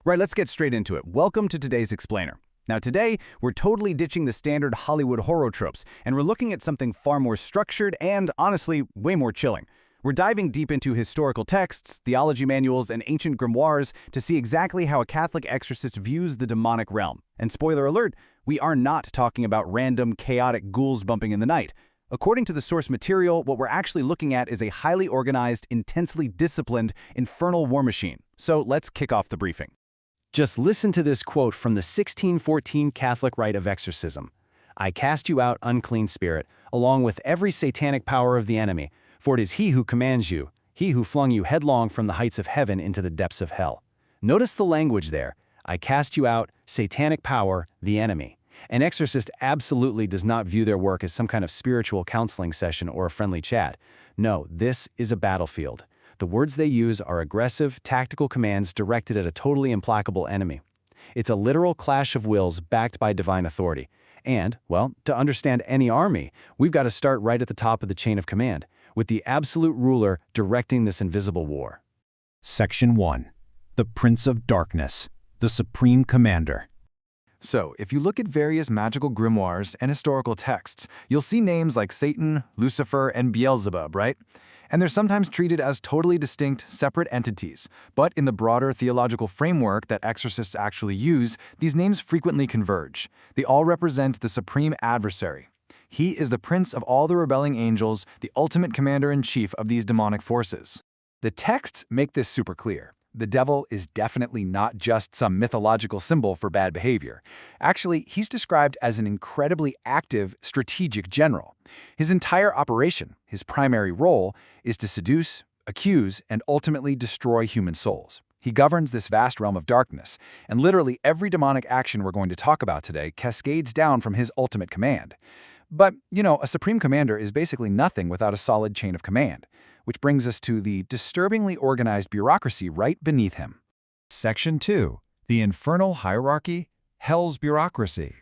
Right, let's get straight into it. Welcome to today's Explainer. Now today, we're totally ditching the standard Hollywood horror tropes, and we're looking at something far more structured and, honestly, way more chilling. We're diving deep into historical texts, theology manuals, and ancient grimoires to see exactly how a Catholic exorcist views the demonic realm. And spoiler alert, we are not talking about random, chaotic ghouls bumping in the night. According to the source material, what we're actually looking at is a highly organized, intensely disciplined, infernal war machine. So let's kick off the briefing. Just listen to this quote from the 1614 Catholic Rite of Exorcism. "I cast you out, unclean spirit, along with every satanic power of the enemy, for it is he who commands you, he who flung you headlong from the heights of heaven into the depths of hell." Notice the language there. I cast you out, satanic power, the enemy. An exorcist absolutely does not view their work as some kind of spiritual counseling session or a friendly chat. No, this is a battlefield. The words they use are aggressive, tactical commands directed at a totally implacable enemy. It's a literal clash of wills backed by divine authority. And, well, to understand any army, we've got to start right at the top of the chain of command, with the absolute ruler directing this invisible war. Section 1. The Prince of Darkness, the Supreme Commander. So, if you look at various magical grimoires and historical texts, you'll see names like Satan, Lucifer, and Beelzebub, right? And they're sometimes treated as totally distinct, separate entities. But in the broader theological framework that exorcists actually use, these names frequently converge. They all represent the supreme adversary. He is the prince of all the rebelling angels, the ultimate commander-in-chief of these demonic forces. The texts make this super clear. The devil is definitely not just some mythological symbol for bad behavior. Actually, he's described as an incredibly active, strategic general. His entire operation, his primary role, is to seduce, accuse, and ultimately destroy human souls. He governs this vast realm of darkness, and literally every demonic action we're going to talk about today cascades down from his ultimate command. But, a supreme commander is basically nothing without a solid chain of command. Which brings us to the disturbingly organized bureaucracy right beneath him. Section 2. The Infernal Hierarchy, Hell's Bureaucracy.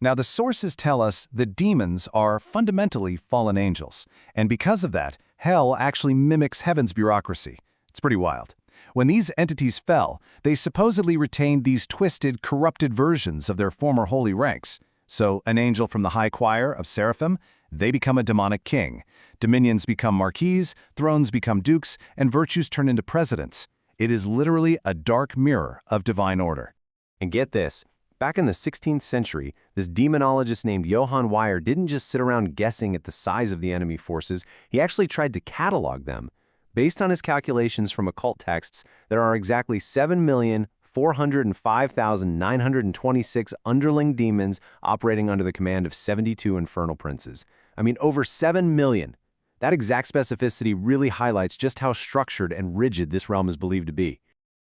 Now, the sources tell us that demons are fundamentally fallen angels, and because of that, hell actually mimics heaven's bureaucracy. It's pretty wild. When these entities fell, they supposedly retained these twisted, corrupted versions of their former holy ranks. So, an angel from the high choir of seraphim, they become a demonic king. Dominions become marquises, thrones become dukes, and virtues turn into presidents. It is literally a dark mirror of divine order. And get this, back in the 16th century, this demonologist named Johann Weyer didn't just sit around guessing at the size of the enemy forces, he actually tried to catalog them. Based on his calculations from occult texts, there are exactly 7,405,926 underling demons operating under the command of 72 infernal princes. I mean, over 7 million. That exact specificity really highlights just how structured and rigid this realm is believed to be.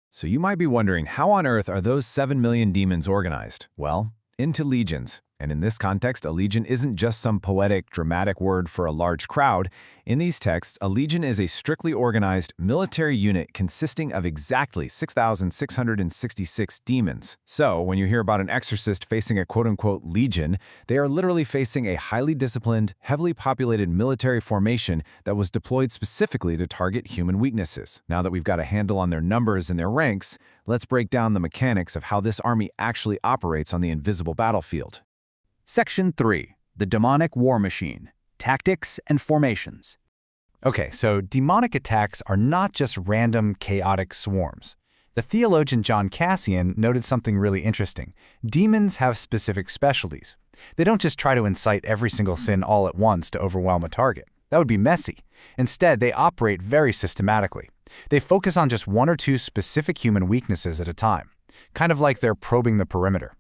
So you might be wondering, how on earth are those 7 million demons organized? Well, into legions. And in this context, a legion isn't just some poetic, dramatic word for a large crowd. In these texts, a legion is a strictly organized military unit consisting of exactly 6,666 demons. So, when you hear about an exorcist facing a quote-unquote legion, they are literally facing a highly disciplined, heavily populated military formation that was deployed specifically to target human weaknesses. Now that we've got a handle on their numbers and their ranks, let's break down the mechanics of how this army actually operates on the invisible battlefield. Section 3. The Demonic War Machine, Tactics and Formations. Okay, so demonic attacks are not just random, chaotic swarms. The theologian John Cassian noted something really interesting. Demons have specific specialties. They don't just try to incite every single sin all at once to overwhelm a target. That would be messy. Instead, they operate very systematically. They focus on just one or two specific human weaknesses at a time. Kind of like they're probing the perimeter,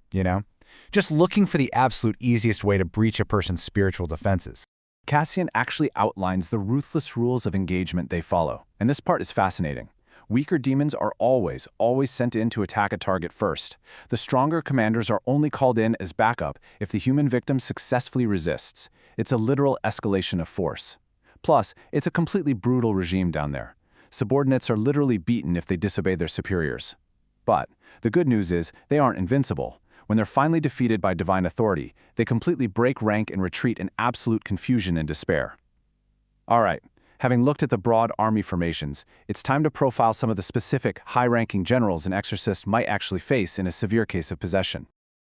Just looking for the absolute easiest way to breach a person's spiritual defenses. Cassian actually outlines the ruthless rules of engagement they follow, and this part is fascinating. Weaker demons are always sent in to attack a target first. The stronger commanders are only called in as backup if the human victim successfully resists. It's a literal escalation of force. Plus, it's a completely brutal regime down there. Subordinates are literally beaten if they disobey their superiors. But the good news is they aren't invincible. When they're finally defeated by divine authority, they completely break rank and retreat in absolute confusion and despair. All right, Having looked at the broad army formations, it's time to profile some of the specific, high-ranking generals an exorcist might actually face in a severe case of possession.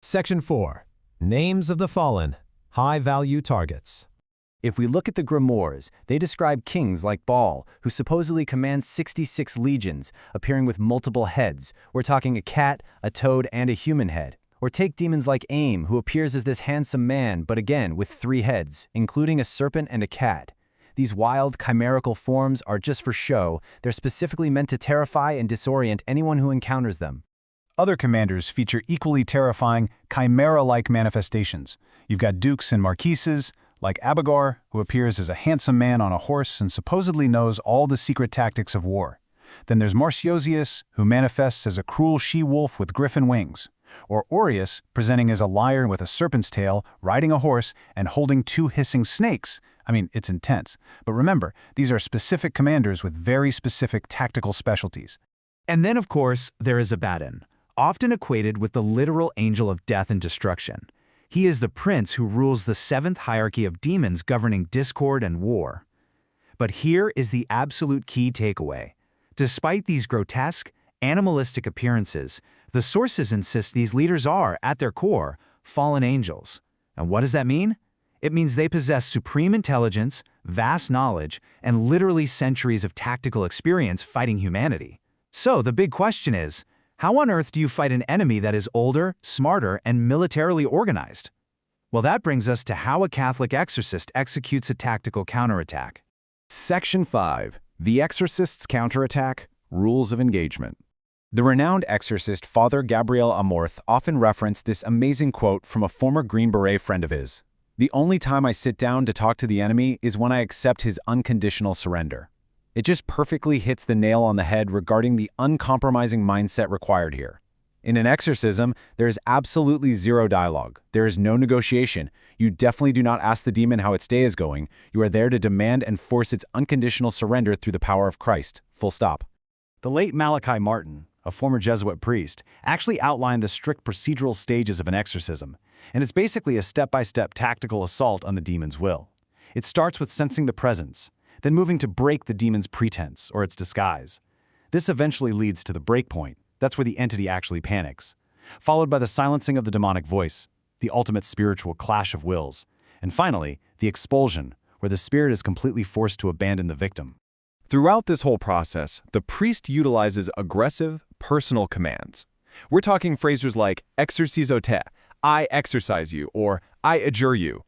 Section 4. Names of the Fallen. High-value targets. If we look at the grimoires, they describe kings like Baal, who supposedly commands 66 legions, appearing with multiple heads. We're talking a cat, a toad, and a human head. Or take demons like Aim, who appears as this handsome man, but again with 3 heads, including a serpent and a cat. These wild, chimerical forms are just for show. They're specifically meant to terrify and disorient anyone who encounters them. Other commanders feature equally terrifying, chimera-like manifestations. You've got dukes and marquises, like Abigor, who appears as a handsome man on a horse and supposedly knows all the secret tactics of war. Then there's Marciosius, who manifests as a cruel she-wolf with griffin wings. Or Aureus, presenting as a lion with a serpent's tail, riding a horse, and holding 2 hissing snakes. I mean, it's intense. But remember, these are specific commanders with very specific tactical specialties. And then, of course, there is Abaddon, often equated with the literal angel of death and destruction. He is the prince who rules the 7th hierarchy of demons governing discord and war. But here is the absolute key takeaway. Despite these grotesque, animalistic appearances, the sources insist these leaders are, at their core, fallen angels. And what does that mean? It means they possess supreme intelligence, vast knowledge, and literally centuries of tactical experience fighting humanity. So the big question is, how on earth do you fight an enemy that is older, smarter, and militarily organized? Well, that brings us to how a Catholic exorcist executes a tactical counterattack. Section 5. The Exorcist's Counterattack, Rules of Engagement. The renowned exorcist Father Gabriel Amorth often referenced this amazing quote from a former Green Beret friend of his. "The only time I sit down to talk to the enemy is when I accept his unconditional surrender." It just perfectly hits the nail on the head regarding the uncompromising mindset required here. In an exorcism, there is absolutely zero dialogue. There is no negotiation. You definitely do not ask the demon how its day is going. You are there to demand and force its unconditional surrender through the power of Christ. Full stop. The late Malachi Martin, a former Jesuit priest, actually outlined the strict procedural stages of an exorcism, and it's basically a step-by-step tactical assault on the demon's will. It starts with sensing the presence, then moving to break the demon's pretense or its disguise. This eventually leads to the break point. That's where the entity actually panics, followed by the silencing of the demonic voice, the ultimate spiritual clash of wills, and finally, the expulsion, where the spirit is completely forced to abandon the victim. Throughout this whole process, the priest utilizes aggressive, personal commands. We're talking phrases like exorcizo te, I exorcise you, or I adjure you.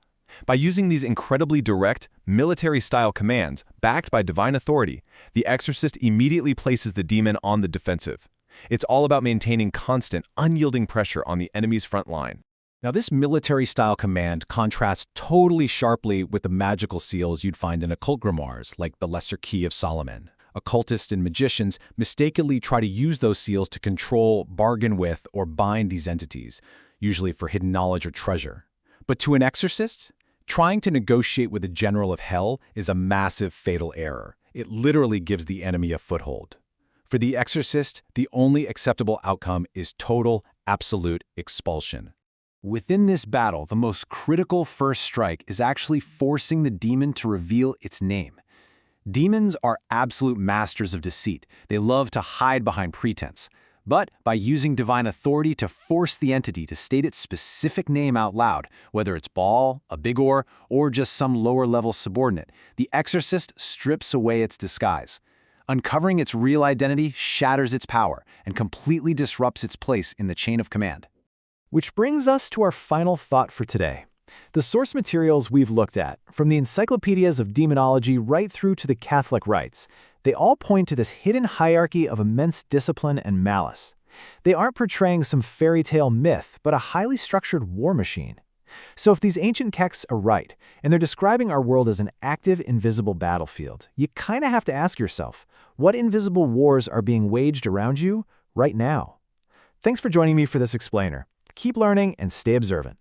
By using these incredibly direct, military-style commands backed by divine authority, the exorcist immediately places the demon on the defensive. It's all about maintaining constant, unyielding pressure on the enemy's front line. Now, this military-style command contrasts totally sharply with the magical seals you'd find in occult grimoires, like the Lesser Key of Solomon. Occultists and magicians mistakenly try to use those seals to control, bargain with, or bind these entities, usually for hidden knowledge or treasure. But to an exorcist, trying to negotiate with a general of hell is a massive fatal error. It literally gives the enemy a foothold. For the exorcist, the only acceptable outcome is total, absolute expulsion. Within this battle, the most critical first strike is actually forcing the demon to reveal its name. Demons are absolute masters of deceit. They love to hide behind pretense. But by using divine authority to force the entity to state its specific name out loud, whether it's Baal, Abigor, or just some lower-level subordinate, the exorcist strips away its disguise. Uncovering its real identity shatters its power and completely disrupts its place in the chain of command. Which brings us to our final thought for today. The source materials we've looked at, from the encyclopedias of demonology right through to the Catholic rites, they all point to this hidden hierarchy of immense discipline and malice. They aren't portraying some fairy tale myth, but a highly structured war machine. So if these ancient texts are right, and they're describing our world as an active, invisible battlefield, you kind of have to ask yourself, what invisible wars are being waged around you right now? Thanks for joining me for this explainer. Keep learning and stay observant.